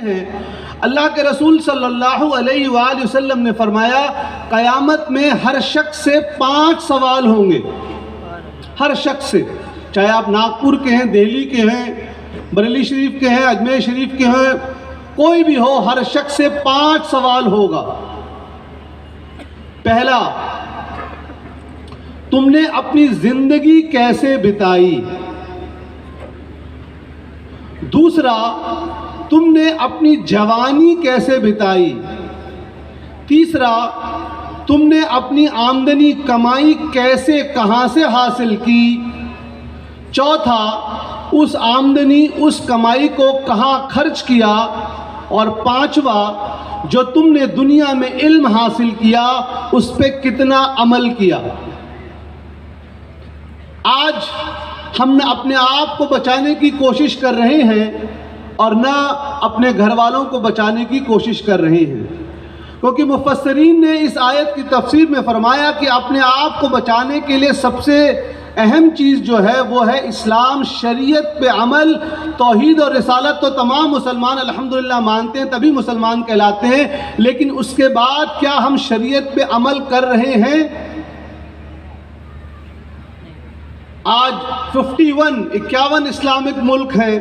ہیں۔ اللہ کے رسول صلی اللہ علیہ وآلہ وسلم نے فرمایا قیامت میں ہر شخص سے 5 سوال ہوں گے، ہر شخص سے، چاہے آپ ناگپور کے ہیں، دہلی کے ہیں، بریلی شریف کے ہیں، اجمیر شریف کے ہیں، کوئی بھی ہو، ہر شخص سے 5 سوال ہوگا۔ پہلا، تم نے اپنی زندگی کیسے بتائی؟ دوسرا، تم نے اپنی جوانی کیسے بتائی؟ تیسرا، تم نے اپنی آمدنی کمائی کیسے، کہاں سے حاصل کی؟ چوتھا، اس آمدنی، اس کمائی کو کہاں خرچ کیا؟ اور پانچواں، جو تم نے دنیا میں علم حاصل کیا اس پہ کتنا عمل کیا؟ آج ہم نہ اپنے آپ کو بچانے کی کوشش کر رہے ہیں اور نہ اپنے گھر والوں کو بچانے کی کوشش کر رہے ہیں، کیونکہ مفسرین نے اس آیت کی تفسیر میں فرمایا کہ اپنے آپ کو بچانے کے لیے سب سے اہم چیز جو ہے وہ ہے اسلام، شریعت پہ عمل۔ توحید اور رسالت تو تمام مسلمان الحمدللہ مانتے ہیں، تبھی مسلمان کہلاتے ہیں، لیکن اس کے بعد کیا ہم شریعت پہ عمل کر رہے ہیں؟ آج 51 اسلامک ملک ہیں،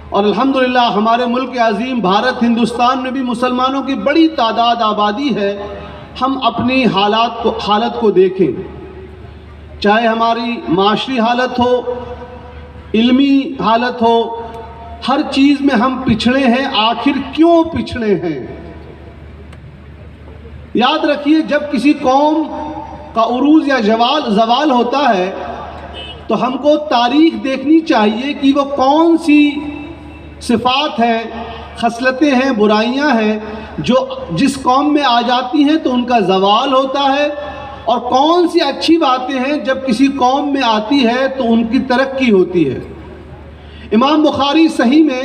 اور الحمدللہ ہمارے ملک عظیم بھارت ہندوستان میں بھی مسلمانوں کی بڑی تعداد آبادی ہے۔ ہم اپنی حالت کو دیکھیں، چاہے ہماری معاشری حالت ہو، علمی حالت ہو، ہر چیز میں ہم پچھڑے ہیں۔ آخر کیوں پچھڑے ہیں؟ یاد رکھیے، جب کسی قوم کا عروج یا زوال ہوتا ہے تو ہم کو تاریخ دیکھنی چاہیے کہ وہ کون سی صفات ہیں، خصلتیں ہیں، برائیاں ہیں جو جس قوم میں آ جاتی ہیں تو ان کا زوال ہوتا ہے، اور کون سی اچھی باتیں ہیں جب کسی قوم میں آتی ہے تو ان کی ترقی ہوتی ہے۔ امام بخاری صحیح میں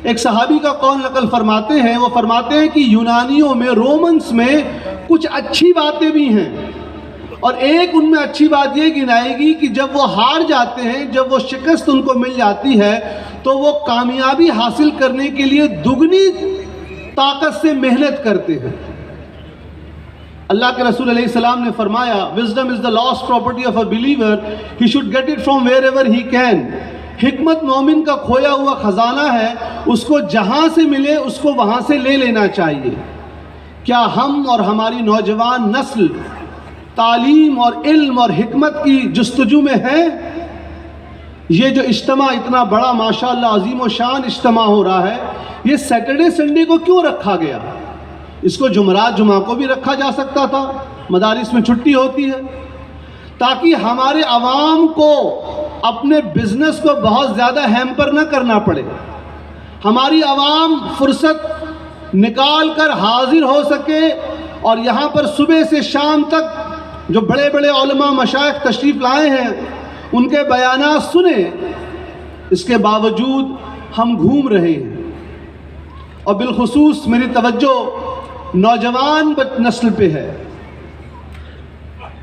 ایک صحابی کا قول نقل فرماتے ہیں، وہ فرماتے ہیں کہ یونانیوں میں، رومنز میں کچھ اچھی باتیں بھی ہیں، اور ایک ان میں اچھی بات یہ گنائے گی کہ جب وہ ہار جاتے ہیں، جب وہ شکست ان کو مل جاتی ہے تو وہ کامیابی حاصل کرنے کے لیے دگنی طاقت سے محنت کرتے ہیں۔ اللہ کے رسول علیہ السلام نے فرمایا wisdom is the lost property of a believer, he should get it from wherever he can۔ حکمت مومن کا کھویا ہوا خزانہ ہے، اس کو جہاں سے ملے اس کو وہاں سے لے لینا چاہیے۔ کیا ہم اور ہماری نوجوان نسل تعلیم اور علم اور حکمت کی جستجو میں ہے؟ یہ جو اجتماع اتنا بڑا ماشاءاللہ عظیم و شان اجتماع ہو رہا ہے، یہ سیٹرڈے سنڈے کو کیوں رکھا گیا؟ اس کو جمعرات جمعہ کو بھی رکھا جا سکتا تھا، مدارس میں چھٹی ہوتی ہے، تاکہ ہمارے عوام کو اپنے بزنس کو بہت زیادہ ہیمپر نہ کرنا پڑے، ہماری عوام فرصت نکال کر حاضر ہو سکے اور یہاں پر صبح سے شام تک جو بڑے بڑے علماء مشائخ تشریف لائے ہیں ان کے بیانات سنیں۔ اس کے باوجود ہم گھوم رہے ہیں، اور بالخصوص میری توجہ نوجوان نسل پہ ہے۔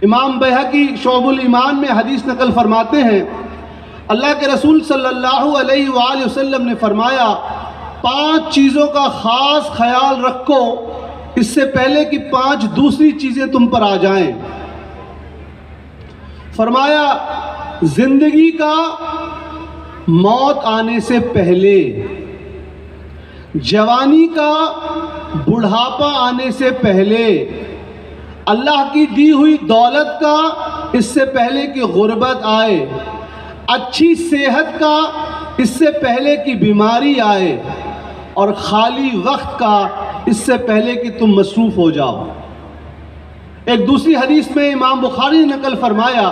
امام بیہقی شعب الایمان میں حدیث نقل فرماتے ہیں، اللہ کے رسول صلی اللہ علیہ وآلہ وسلم نے فرمایا 5 چیزوں کا خاص خیال رکھو اس سے پہلے کہ 5 دوسری چیزیں تم پر آ جائیں۔ فرمایا زندگی کا موت آنے سے پہلے، جوانی کا بڑھاپا آنے سے پہلے، اللہ کی دی ہوئی دولت کا اس سے پہلے کہ غربت آئے، اچھی صحت کا اس سے پہلے کہ بیماری آئے، اور خالی وقت کا اس سے پہلے کہ تم مصروف ہو جاؤ۔ ایک دوسری حدیث میں امام بخاری نے نقل فرمایا،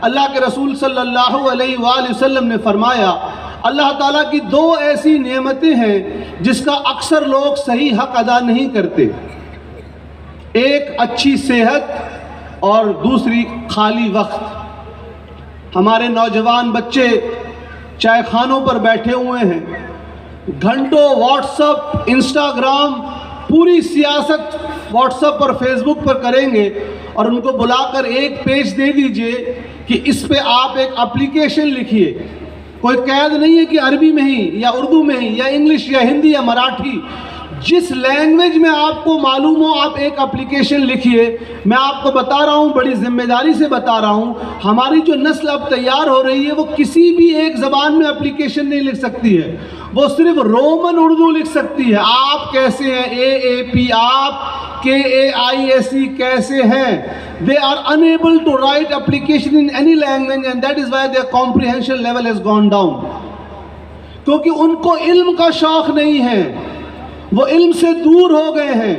اللہ کے رسول صلی اللہ علیہ وآلہ وسلم نے فرمایا اللہ تعالیٰ کی 2 ایسی نعمتیں ہیں جس کا اکثر لوگ صحیح حق ادا نہیں کرتے، ایک اچھی صحت اور دوسری خالی وقت۔ ہمارے نوجوان بچے چائے خانوں پر بیٹھے ہوئے ہیں، گھنٹوں واٹس اپ، انسٹاگرام، پوری سیاست واٹس اپ اور فیس بک پر کریں گے، اور ان کو بلا کر ایک پیج دے دیجئے کہ اس پہ آپ ایک اپلیکیشن لکھیے، کوئی قید نہیں ہے کہ عربی میں ہی یا اردو میں ہی یا انگلش یا ہندی یا مراٹھی، جس لینگویج میں آپ کو معلوم ہو آپ ایک اپلیکیشن لکھیے۔ میں آپ کو بتا رہا ہوں، بڑی ذمہ داری سے بتا رہا ہوں، ہماری جو نسل اب تیار ہو رہی ہے وہ کسی بھی ایک زبان میں اپلیکیشن نہیں لکھ سکتی ہے، وہ صرف رومن اردو لکھ سکتی ہے۔ آپ کیسے ہیں، AAP، آپ KAISE کیسے ہیں؟ They are unable to write application in any language and that is why their comprehension level has gone down. کیونکہ ان کو علم کا شوق نہیں ہے، وہ علم سے دور ہو گئے ہیں،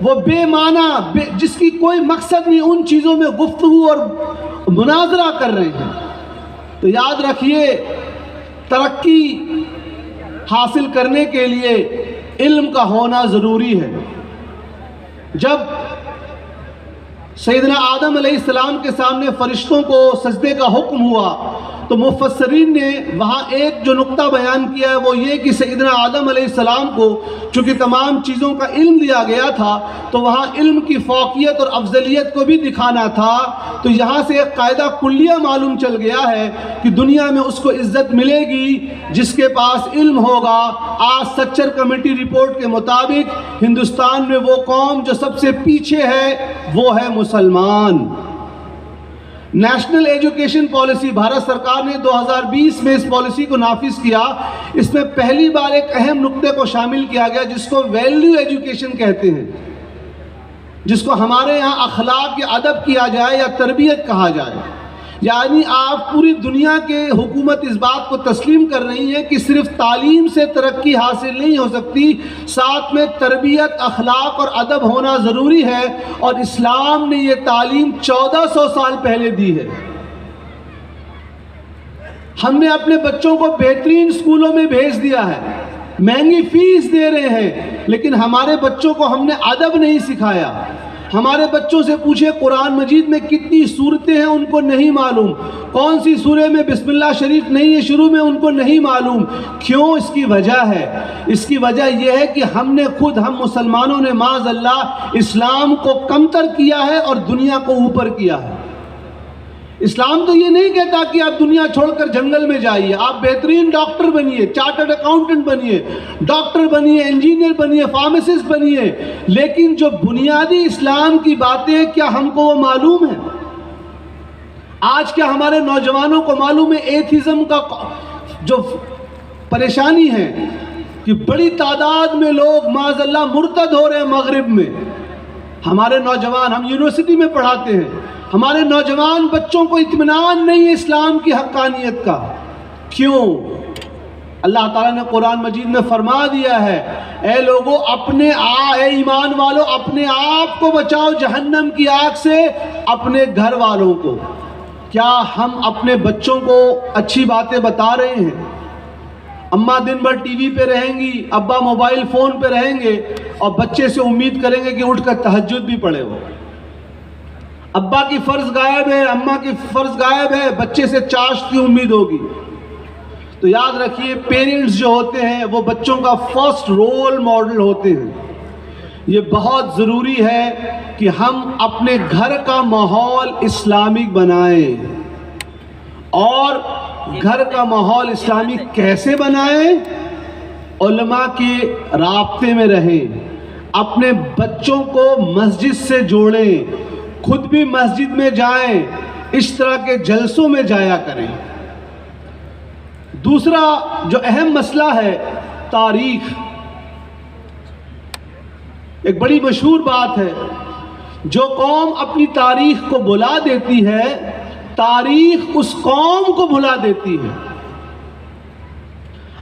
وہ بے معنی جس کی کوئی مقصد نہیں ان چیزوں میں گفتگو اور مناظرہ کر رہے ہیں۔ تو یاد رکھیے، ترقی حاصل کرنے کے لیے علم کا ہونا ضروری ہے۔ جب سیدنا آدم علیہ السلام کے سامنے فرشتوں کو سجدے کا حکم ہوا تو مفسرین نے وہاں ایک جو نقطہ بیان کیا ہے وہ یہ کہ سیدنا آدم علیہ السلام کو چونکہ تمام چیزوں کا علم دیا گیا تھا تو وہاں علم کی فوقیت اور افضلیت کو بھی دکھانا تھا۔ تو یہاں سے ایک قاعدہ کلیہ معلوم چل گیا ہے کہ دنیا میں اس کو عزت ملے گی جس کے پاس علم ہوگا۔ آج سچر کمیٹی رپورٹ کے مطابق ہندوستان میں وہ قوم جو سب سے پیچھے ہے وہ ہے مسلمان۔ نیشنل ایجوکیشن پالیسی بھارت سرکار نے 2020 میں اس پالیسی کو نافذ کیا۔ اس میں پہلی بار ایک اہم نقطے کو شامل کیا گیا جس کو ویلیو ایجوکیشن کہتے ہیں، جس کو ہمارے یہاں اخلاق یا ادب کیا جائے یا تربیت کہا جائے۔ یعنی آپ پوری دنیا کے حکومت اس بات کو تسلیم کر رہی ہے کہ صرف تعلیم سے ترقی حاصل نہیں ہو سکتی، ساتھ میں تربیت، اخلاق اور ادب ہونا ضروری ہے، اور اسلام نے یہ تعلیم 1400 سال پہلے دی ہے۔ ہم نے اپنے بچوں کو بہترین سکولوں میں بھیج دیا ہے، مہنگی فیس دے رہے ہیں، لیکن ہمارے بچوں کو ہم نے ادب نہیں سکھایا۔ ہمارے بچوں سے پوچھے قرآن مجید میں کتنی سورتیں ہیں ان کو نہیں معلوم، کون سی سورہ میں بسم اللہ شریف نہیں ہے شروع میں ان کو نہیں معلوم۔ کیوں؟ اس کی وجہ ہے، اس کی وجہ یہ ہے کہ ہم مسلمانوں نے معاذ اللہ اسلام کو کمتر کیا ہے اور دنیا کو اوپر کیا ہے۔ اسلام تو یہ نہیں کہتا کہ آپ دنیا چھوڑ کر جنگل میں جائیے، آپ بہترین ڈاکٹر بنیے، چارٹرڈ اکاؤنٹنٹ بنیے، ڈاکٹر بنیے، انجینئر بنیے، فارماسسٹ بنیے، لیکن جو بنیادی اسلام کی باتیں کیا ہم کو وہ معلوم ہے؟ آج کیا ہمارے نوجوانوں کو معلوم ہے ایتھیزم کا جو پریشانی ہے کہ بڑی تعداد میں لوگ معاذ اللہ مرتد ہو رہے ہیں مغرب میں؟ ہمارے نوجوان، ہم یونیورسٹی میں پڑھاتے ہیں، ہمارے نوجوان بچوں کو اطمینان نہیں ہے اسلام کی حقانیت کا۔ کیوں؟ اللہ تعالیٰ نے قرآن مجید میں فرما دیا ہے، اے لوگو اے ایمان والو اپنے آپ کو بچاؤ جہنم کی آگ سے، اپنے گھر والوں کو۔ کیا ہم اپنے بچوں کو اچھی باتیں بتا رہے ہیں؟ اماں دن بھر ٹی وی پہ رہیں گی، ابا موبائل فون پہ رہیں گے، اور بچے سے امید کریں گے کہ اٹھ کر تہجد بھی پڑھے ہو۔ ابا کی فرض غائب ہے، اماں کی فرض غائب ہے، بچے سے چاشت کی امید ہوگی۔ تو یاد رکھیے، پیرنٹس جو ہوتے ہیں وہ بچوں کا فرسٹ رول ماڈل ہوتے ہیں۔ یہ بہت ضروری ہے کہ ہم اپنے گھر کا ماحول اسلامک بنائیں۔ اور گھر کا ماحول اسلامک کیسے بنائیں؟ علماء کے رابطے میں رہیں، اپنے بچوں کو مسجد سے جوڑیں، خود بھی مسجد میں جائیں، اس طرح کے جلسوں میں جایا کریں۔ دوسرا جو اہم مسئلہ ہے، تاریخ۔ ایک بڑی مشہور بات ہے، جو قوم اپنی تاریخ کو بھلا دیتی ہے، تاریخ اس قوم کو بھلا دیتی ہے۔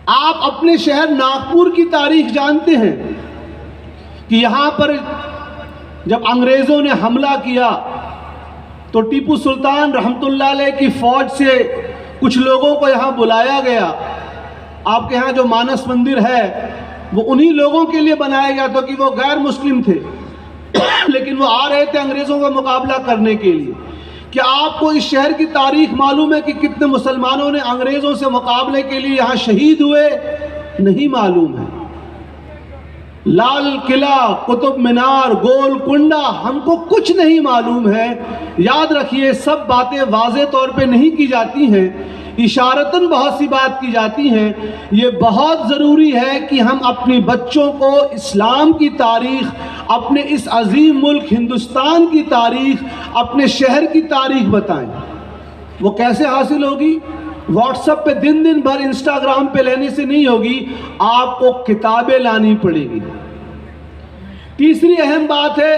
آپ اپنے شہر ناگپور کی تاریخ جانتے ہیں کہ یہاں پر جب انگریزوں نے حملہ کیا تو ٹیپو سلطان رحمت اللہ علیہ کی فوج سے کچھ لوگوں کو یہاں بلایا گیا۔ آپ کے ہاں جو مانس مندر ہے وہ انہی لوگوں کے لیے بنایا گیا تھا کہ وہ غیر مسلم تھے، لیکن وہ آ رہے تھے انگریزوں کا مقابلہ کرنے کے لیے۔ کیا آپ کو اس شہر کی تاریخ معلوم ہے کہ کتنے مسلمانوں نے انگریزوں سے مقابلے کے لیے یہاں شہید ہوئے؟ نہیں معلوم ہے۔ لال قلعہ، قطب مینار، گول کنڈا، ہم کو کچھ نہیں معلوم ہے۔ یاد رکھیے، سب باتیں واضح طور پہ نہیں کی جاتی ہیں، اشارتاً بہت سی بات کی جاتی ہیں. یہ بہت ضروری ہے کہ ہم اپنے بچوں کو اسلام کی تاریخ، اپنے اس عظیم ملک ہندوستان کی تاریخ، اپنے شہر کی تاریخ بتائیں. وہ کیسے حاصل ہوگی؟ واٹس ایپ پہ دن بھر، انسٹاگرام پہ لینے سے نہیں ہوگی، آپ کو کتابیں لانی پڑے گی. تیسری اہم بات ہے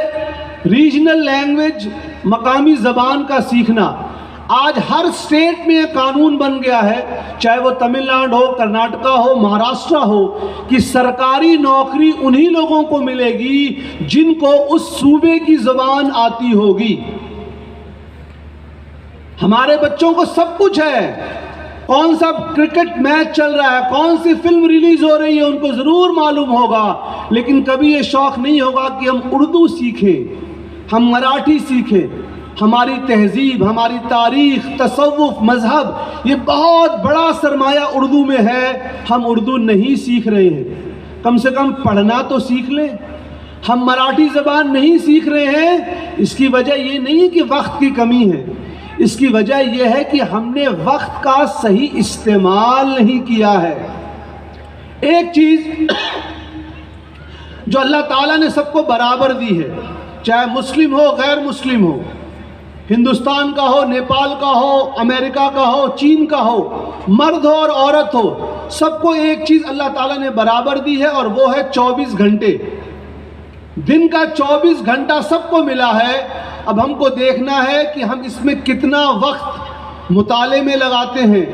ریجنل لینگویج، مقامی زبان کا سیکھنا. آج ہر اسٹیٹ میں یہ قانون بن گیا ہے، چاہے وہ تمل ناڈو ہو، کرناٹکا ہو، مہاراشٹرا ہو، کہ سرکاری نوکری انہی لوگوں کو ملے گی جن کو اس صوبے کی زبان آتی ہوگی. ہمارے بچوں کو سب کچھ ہے، کون سا کرکٹ میچ چل رہا ہے، کون سی فلم ریلیز ہو رہی ہے، ان کو ضرور معلوم ہوگا، لیکن کبھی یہ شوق نہیں ہوگا کہ ہم اردو سیکھیں، ہم مراٹھی سیکھیں. ہماری تہذیب، ہماری تاریخ، تصوف، مذہب، یہ بہت بڑا سرمایہ اردو میں ہے. ہم اردو نہیں سیکھ رہے ہیں. کم سے کم پڑھنا تو سیکھ لیں. ہم مراٹھی زبان نہیں سیکھ رہے ہیں، اس کی وجہ یہ نہیں ہے کہ وقت کی کمی ہے، اس کی وجہ یہ ہے کہ ہم نے وقت کا صحیح استعمال نہیں کیا ہے. ایک چیز جو اللہ تعالیٰ نے سب کو برابر دی ہے، چاہے مسلم ہو غیر مسلم ہو، ہندوستان کا ہو، نیپال کا ہو، امریکہ کا ہو، چین کا ہو، مرد ہو اور عورت ہو، سب کو ایک چیز اللہ تعالیٰ نے برابر دی ہے، اور وہ ہے 24 گھنٹے. دن کا 24 گھنٹہ سب کو ملا ہے. اب ہم کو دیکھنا ہے کہ ہم اس میں کتنا وقت مطالعے میں لگاتے ہیں،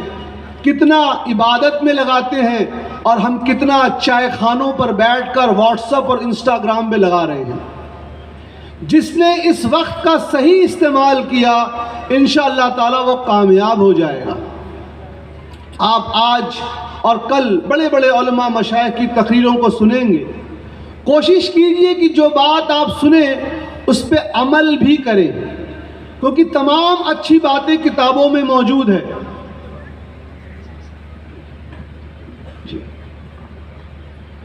کتنا عبادت میں لگاتے ہیں، اور ہم کتنا چائے خانوں پر بیٹھ کر واٹس ایپ اور انسٹاگرام پہ لگا رہے ہیں. جس نے اس وقت کا صحیح استعمال کیا انشاءاللہ تعالیٰ وہ کامیاب ہو جائے گا. آپ آج اور کل بڑے بڑے علماء مشائخ کی تقریروں کو سنیں گے. کوشش کیجئے کہ جو بات آپ سنیں اس پہ عمل بھی کریں، کیونکہ تمام اچھی باتیں کتابوں میں موجود ہے.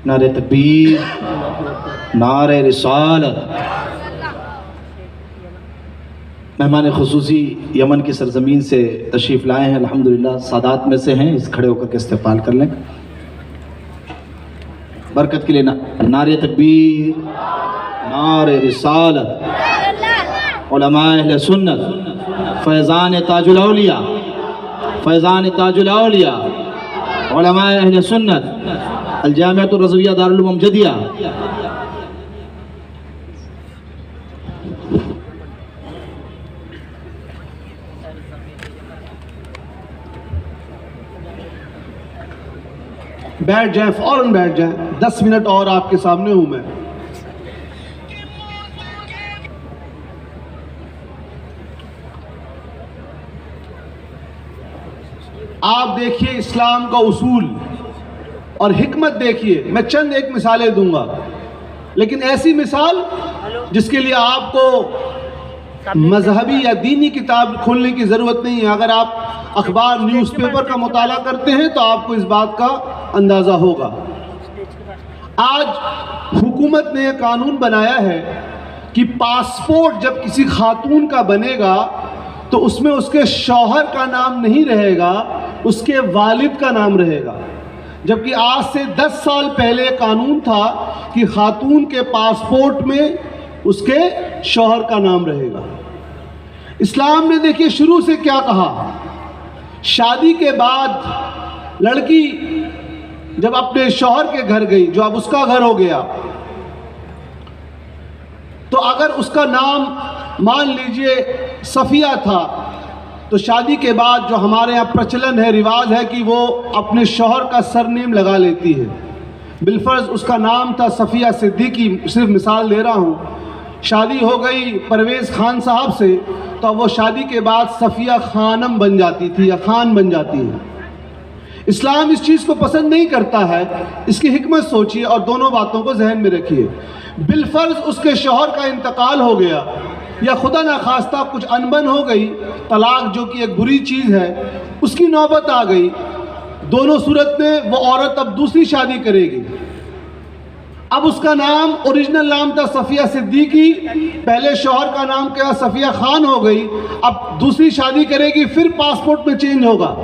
نعرہ تکبیر، نعرہ رسالت. مہمان خصوصی یمن کی سرزمین سے تشریف لائے ہیں، الحمدللہ سادات میں سے ہیں، اس کھڑے ہو کر کے استقبال کر لیں. برکت کے لیے نعرہ تکبیر، نعرہ رسالت. علماء اہل سنت، فیضان تاج الاولیاء، فیضان تاج الاولیاء، علماء اہل سنت، الجامعۃ الرضویہ دارالعلوم امجدیہ. بیٹھ جائیں، فوراً بیٹھ جائیں. 10 منٹ اور آپ کے سامنے ہوں میں. آپ دیکھیے اسلام کا اصول اور حکمت دیکھیے. میں چند ایک مثالیں دوں گا، لیکن ایسی مثال جس کے لیے آپ کو مذہبی یا دینی کتاب کھولنے کی ضرورت نہیں ہے. اگر آپ اخبار، نیوز پیپر کا مطالعہ کرتے ہیں تو آپ کو اس بات کا اندازہ ہوگا. آج حکومت نے یہ قانون بنایا ہے کہ پاسپورٹ جب کسی خاتون کا بنے گا تو اس میں اس کے شوہر کا نام نہیں رہے گا، اس کے والد کا نام رہے گا. جبکہ آج سے 10 سال پہلے قانون تھا کہ خاتون کے پاسپورٹ میں اس کے شوہر کا نام رہے گا. اسلام نے دیکھیے شروع سے کیا کہا. شادی کے بعد لڑکی جب اپنے شوہر کے گھر گئی، جو اب اس کا گھر ہو گیا، تو اگر اس کا نام مان لیجئے صفیہ تھا، تو شادی کے بعد جو ہمارے یہاں پرچلن ہے، رواج ہے کہ وہ اپنے شوہر کا سرنیم لگا لیتی ہے. بالفرض اس کا نام تھا صفیہ صدیقی، صرف مثال دے رہا ہوں. شادی ہو گئی پرویز خان صاحب سے، تو وہ شادی کے بعد صفیہ خانم بن جاتی تھی یا خان بن جاتی ہے. اسلام اس چیز کو پسند نہیں کرتا ہے. اس کی حکمت سوچیے اور دونوں باتوں کو ذہن میں رکھیے. بالفرض اس کے شوہر کا انتقال ہو گیا، یا خدا نخواستہ کچھ انبن ہو گئی، طلاق جو کہ ایک بری چیز ہے، اس کی نوبت آ گئی. دونوں صورت میں وہ عورت اب دوسری شادی کرے گی. اب اس کا نام اوریجنل نام تھا صفیہ صدیقی، پہلے شوہر کا نام کیا صفیہ خان ہو گئی. اب دوسری شادی کرے گی، پھر پاسپورٹ میں چینج ہوگا.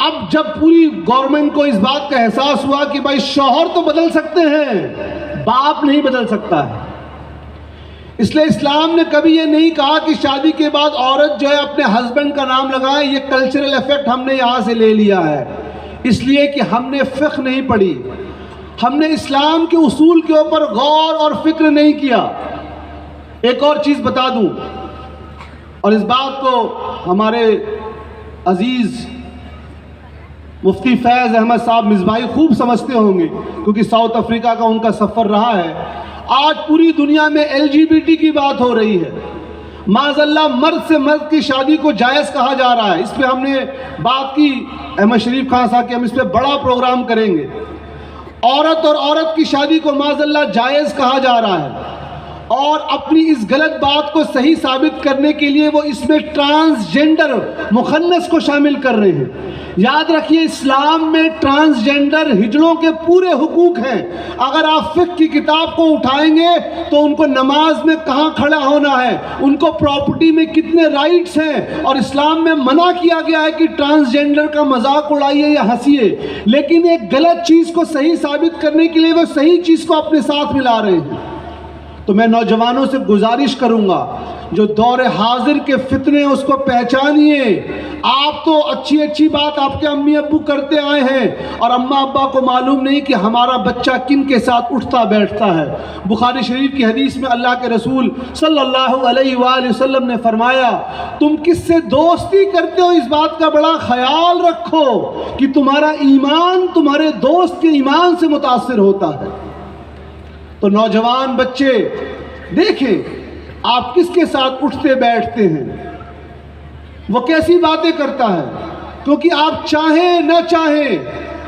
اب جب پوری گورنمنٹ کو اس بات کا احساس ہوا کہ بھائی شوہر تو بدل سکتے ہیں، باپ نہیں بدل سکتا ہے، اس لیے اسلام نے کبھی یہ نہیں کہا کہ شادی کے بعد عورت جو ہے اپنے ہسبینڈ کا نام لگائے، یہ کلچرل ایفیکٹ ہم نے یہاں سے لے لیا ہے، اس لیے کہ ہم نے فقہ نہیں پڑھی، ہم نے اسلام کے اصول کے اوپر غور اور فکر نہیں کیا۔ ایک اور چیز بتا دوں، اور اس بات کو ہمارے عزیز مفتی فیض احمد صاحب مصباحی خوب سمجھتے ہوں گے، کیونکہ ساؤتھ افریقہ کا ان کا سفر رہا ہے۔ آج پوری دنیا میں LGBT کی بات ہو رہی ہے، معاذ اللہ مرد سے مرد کی شادی کو جائز کہا جا رہا ہے۔ اس پہ ہم نے بات کی احمد شریف خان صاحب کہ ہم اس پہ بڑا پروگرام کریں گے۔ عورت اور عورت کی شادی کو معاذ اللہ جائز کہا جا رہا ہے، اور اپنی اس غلط بات کو صحیح ثابت کرنے کے لیے وہ اس میں ٹرانسجینڈر مخنث کو شامل کر رہے ہیں۔ یاد رکھیے اسلام میں ٹرانسجینڈر ہجڑوں کے پورے حقوق ہیں۔ اگر آپ فقہ کی کتاب کو اٹھائیں گے تو ان کو نماز میں کہاں کھڑا ہونا ہے، ان کو پراپرٹی میں کتنے رائٹس ہیں، اور اسلام میں منع کیا گیا ہے کہ ٹرانسجینڈر کا مذاق اڑائیے یا ہنسیے، لیکن ایک غلط چیز کو صحیح ثابت کرنے کے لیے وہ صحیح چیز کو اپنے ساتھ ملا رہے ہیں۔ تو میں نوجوانوں سے گزارش کروں گا، جو دور حاضر کے فتنے ہیں اس کو پہچانیے۔ آپ تو اچھی اچھی بات آپ کے امی ابو کرتے آئے ہیں، اور اماں ابا کو معلوم نہیں کہ ہمارا بچہ کن کے ساتھ اٹھتا بیٹھتا ہے۔ بخاری شریف کی حدیث میں اللہ کے رسول صلی اللہ علیہ وآلہ وسلم نے فرمایا، تم کس سے دوستی کرتے ہو اس بات کا بڑا خیال رکھو کہ تمہارا ایمان تمہارے دوست کے ایمان سے متاثر ہوتا ہے۔ تو نوجوان بچے دیکھیں آپ کس کے ساتھ اٹھتے بیٹھتے ہیں، وہ کیسی باتیں کرتا ہے، کیونکہ آپ چاہیں نہ چاہیں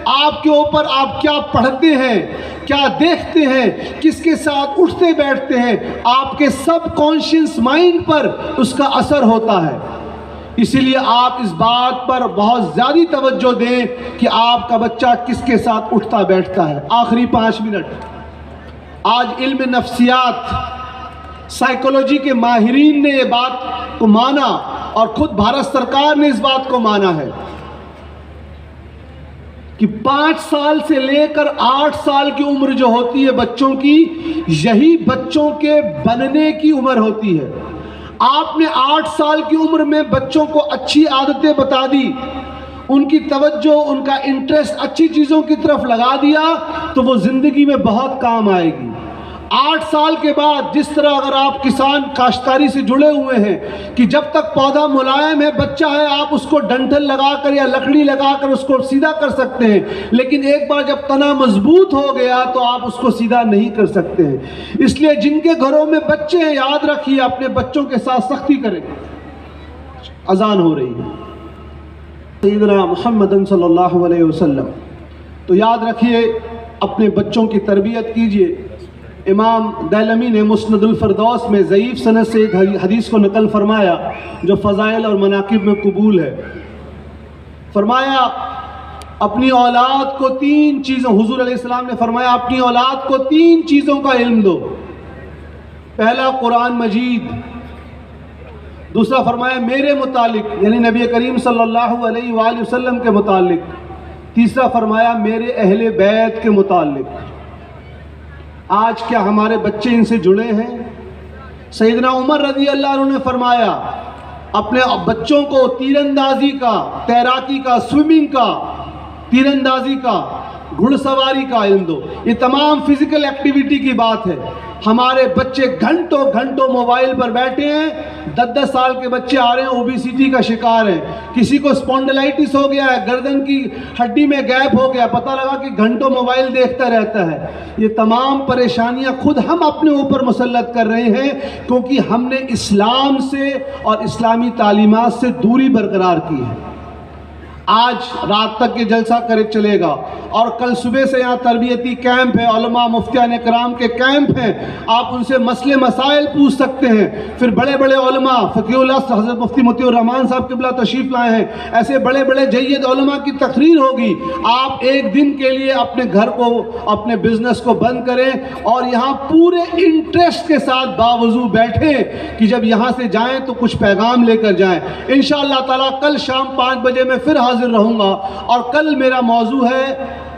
آپ کے اوپر آپ کیا پڑھتے ہیں، کیا دیکھتے ہیں، کس کے ساتھ اٹھتے بیٹھتے ہیں، آپ کے سب کانشینس مائنڈ پر اس کا اثر ہوتا ہے۔ اسی لیے آپ اس بات پر بہت زیادہ توجہ دیں کہ آپ کا بچہ کس کے ساتھ اٹھتا بیٹھتا ہے۔ آخری 5 منٹ، آج علم نفسیات سائیکولوجی کے ماہرین نے یہ بات کو مانا، اور خود بھارت سرکار نے اس بات کو مانا ہے کہ 5 سال سے لے کر 8 سال کی عمر جو ہوتی ہے بچوں کی، یہی بچوں کے بننے کی عمر ہوتی ہے۔ آپ نے 8 سال کی عمر میں بچوں کو اچھی عادتیں بتا دی، ان کی توجہ، ان کا انٹرسٹ اچھی چیزوں کی طرف لگا دیا، تو وہ زندگی میں بہت کام آئے گی۔ 8 سال کے بعد جس طرح اگر آپ کسان کاشتکاری سے جڑے ہوئے ہیں کہ جب تک پودا ملائم ہے، بچہ ہے، آپ اس کو ڈنٹل لگا کر یا لکڑی لگا کر اس کو سیدھا کر سکتے ہیں، لیکن ایک بار جب تنا مضبوط ہو گیا تو آپ اس کو سیدھا نہیں کر سکتے ہیں۔ اس لیے جن کے گھروں میں بچے ہیں، یاد رکھیے اپنے بچوں کے ساتھ سختی کریں۔ اذان ہو رہی ہے سیدنا محمد صلی اللہ علیہ وسلم، تو یاد رکھیے اپنے بچوں کی تربیت کیجئے۔ امام دیلمی نے مسند الفردوس میں ضعیف سند سے ایک حدیث کو نقل فرمایا جو فضائل اور مناقب میں قبول ہے۔ فرمایا اپنی اولاد کو 3 چیزوں، حضور علیہ السلام نے فرمایا اپنی اولاد کو 3 چیزوں کا علم دو۔ پہلا قرآن مجید، دوسرا فرمایا میرے متعلق یعنی نبی کریم صلی اللہ علیہ وآلہ وسلم کے متعلق، تیسرا فرمایا میرے اہل بیت کے متعلق۔ آج کیا ہمارے بچے ان سے جڑے ہیں؟ سیدنا عمر رضی اللہ عنہ نے فرمایا اپنے بچوں کو تیر اندازی کا، تیراکی کا، سوئمنگ کا، تیر اندازی کا، گھڑ سواری کا علم دو۔ یہ تمام فزیکل ایکٹیویٹی کی بات ہے۔ ہمارے بچے گھنٹوں گھنٹوں موبائل پر بیٹھے ہیں، 10 سال کے بچے آ رہے ہیں اوبیسٹی کا شکار ہیں، کسی کو اسپونڈلائٹس ہو گیا ہے، گردن کی ہڈی میں گیپ ہو گیا، پتہ لگا کہ گھنٹوں موبائل دیکھتا رہتا ہے۔ یہ تمام پریشانیاں خود ہم اپنے اوپر مسلط کر رہے ہیں، کیونکہ ہم نے اسلام سے اور اسلامی تعلیمات سے دوری برقرار کی ہے۔ آج رات تک یہ جلسہ کرے چلے گا، اور کل صبح سے یہاں تربیتی کیمپ ہے، علماء مفتیان کرام کے کیمپ ہیں، آپ ان سے مسئلے مسائل پوچھ سکتے ہیں۔ پھر بڑے بڑے علماء، فقیہ اللہ حضرت مفتی مطیع الرحمان صاحب قبلہ تشریف لائے ہیں، ایسے بڑے بڑے جید علماء کی تقریر ہوگی۔ آپ ایک دن کے لیے اپنے گھر کو، اپنے بزنس کو بند کریں اور یہاں پورے انٹرسٹ کے ساتھ باوضو بیٹھیں کہ جب یہاں سے جائیں تو کچھ پیغام لے کر جائیں۔ انشاءاللہ تعالیٰ کل شام 5 بجے میں پھر حاضر حاضر رہوں گا، اور کل میرا موضوع ہے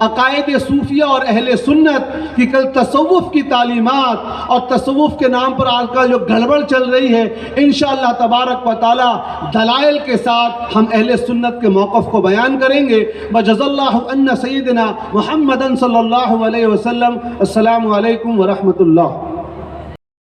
عقائد صوفیہ اور اہل سنت کی کل تصوف کی تعلیمات اور تصوف کے نام پر آج کل جو گڑبڑ چل رہی ہے، انشاءاللہ تبارک و تعالی دلائل کے ساتھ ہم اہل سنت کے موقف کو بیان کریں گے۔ وجزا اللہ عنا سیدنا محمد صلی اللہ علیہ وسلم۔ السلام علیکم ورحمۃ اللہ۔